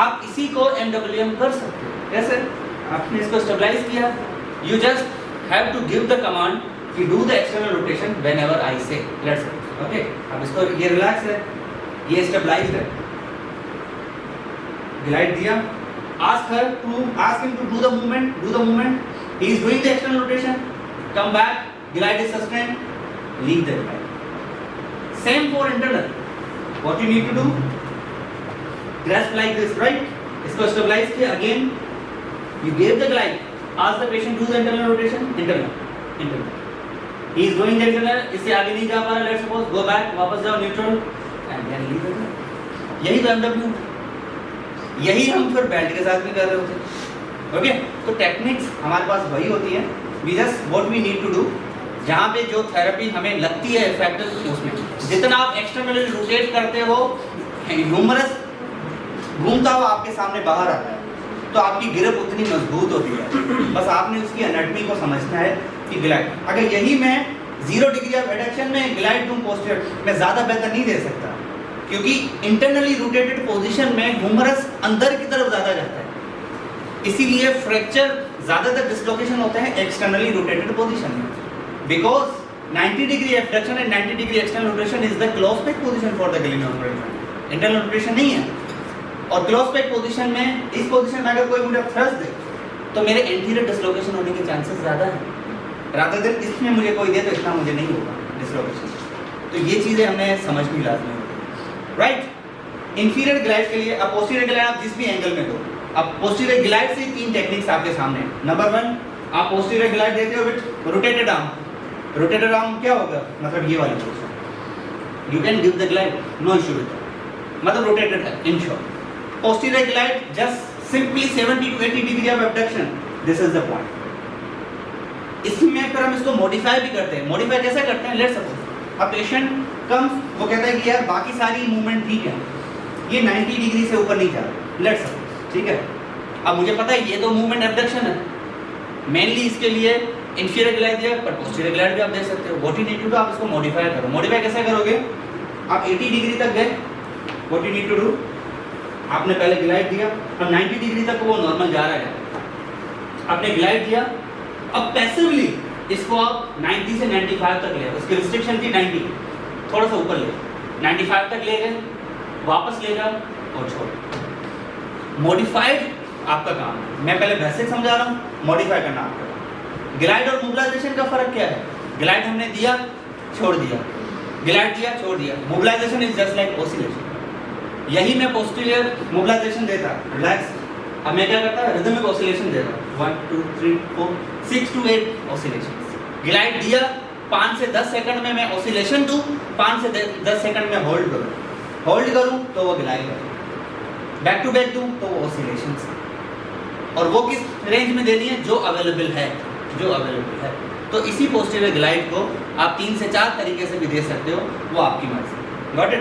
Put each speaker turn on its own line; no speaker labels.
आप इसी को MWM कर सकते हो। कैसे? आपने इसको स्टेबलाइज किया, you just have to give the command कि do the external rotation whenever I say, let's से, ओके। अब इसको, ये रिलैक्स है, ये स्टेबलाइज्ड है, ग्लाइड दिया, ask him to do the movement, he is doing the external rotation, come back, glide is sustained, leave the glide. Same for internal. What you need to do, grasp like this, right? इसको stabilize किया, again you gave the glide, ask the patient do the internal rotation, internal, he is doing the internal, इससे आगे नहीं जा पा रहा, let's suppose, go back, वापस जाओ neutral and then leave the glide. यही तो MW, यही हम फिर बेल्ट के साथ भी कर रहे होते हैं, ओके। तो टेक्निक्स हमारे पास वही होती है, we just what we need to do, जहाँ पे जो थेरेपी हमें लगती है इफेक्टिव, उसमें जितना आप एक्सटर्नली रोटेट करते हो, ह्यूमरस घूमता हुआ आपके सामने बाहर आता है, तो आपकी ग्रिप उतनी मजबूत होती है। बस आपने उसकी एनाटॉमी को समझना है कि ग्लाइड, अगर यही मैं 0 डिग्री ऑफ एडक्शन में ग्लाइड दूं पोस्टीरियर, मैं ज़्यादा बेहतर नहीं दे सकता, क्योंकि इंटरनली रोटेटेड पोजीशन में ह्यूमरस अंदर की तरफ ज़्यादा जाता है, इसीलिए फ्रैक्चर ज़्यादातर डिसलोकेशन होता है एक्सटर्नली रोटेटेड पोजीशन में, because 90 degree abduction and 90 degree external rotation is the close pack position for the glenoid joint, internal rotation नहीं है। और क्लोज पैक पोजीशन में, इस पोजीशन में अगर कोई मुझे थ्रस्ट दे तो मेरे एंटीरियर डिसलोकेशन होने के चांसेस ज़्यादा हैं, रादर देन इसमें मुझे कोई दे तो इतना मुझे नहीं होगा डिसलोकेशन। तो ये चीज़ें हमें समझनी लाजमी होती है, राइट। इंफीरियर ग्लाइड के लिए, अब पोस्टीरियर ग्लाइड आप जिस भी एंगल में दो, अब पोस्टीरियर ग्लाइड से 3 टेक्निक्स आपके सामने। नंबर 1, आप पोस्टीरियर ग्लाइड देते हो with rotated arm. Rotated arm क्या होगा, मतलब ये वाली position, you can give the glide, no issue with that, मतलब रोटेटेड है in short. Posterior glide just simply 70 to 80 degree of abduction, this is the point. इसमें फिर हम इसको मॉडिफाई भी करते हैं। मॉडिफाई कैसे करते हैं, let's suppose a patient comes, वो कहता है कि यार बाकी सारी मूवमेंट ठीक है, ये 90 डिग्री से ऊपर नहीं जा रहा, लेट्स सपोज, ठीक है। अब मुझे पता है ये तो मूवमेंट एबडक्शन है, मेनली इसके लिए इंफीरियर ग्लाइड दिया, पर पोस्टीरियर ग्लाइड भी आप दे सकते हो। What you need to do, आप इसको मॉडिफाई करो। मॉडिफाई कैसे करोगे, आप 80 डिग्री तक गए, what you need to do, आपने पहले ग्लाइड दिया और 90 डिग्री तक वो नॉर्मल जा रहा है, आपने ग्लाइड दिया, अब पैसिवली इसको आप 90 से 95 तक ले, उसकी रिस्ट्रिक्शन थी 90, थोड़ा सा ऊपर ले, 95 तक ले गए, वापस ले जाओ और छोड़ो। मॉडिफाइड आपका काम है, मैं पहले बेसिक समझा रहा हूँ, मॉडिफाई करना आपका काम। ग्लाइड और मोबिलाइजेशन का फर्क क्या है, ग्लाइड हमने दिया छोड़ दिया, ग्लाइड दिया छोड़ दिया, mobilisation is just like oscillation. यही मैं पोस्टीरियर मोबिलाइजेशन देता, रिलैक्स, अब मैं क्या करता, रिदमिक ऑसिलेशन देता, 1 2 3 4 6 to 8 ऑसिलेशंस। ग्लाइड दिया, 5 से 10 सेकंड में मैं ऑसिलेशन दूं, 5 से 10 सेकंड में होल्ड करूं तो वो ग्लाइड है, बैक टू बैक दूं तो वो ऑसिलेशंस। और वो किस रेंज में देनी है, जो अवेलेबल है। तो इसी पोस्टीरियर ग्लाइड को आप 3 से 4 तरीके से भी दे सकते हो, वो आपकी मर्जी। Got it.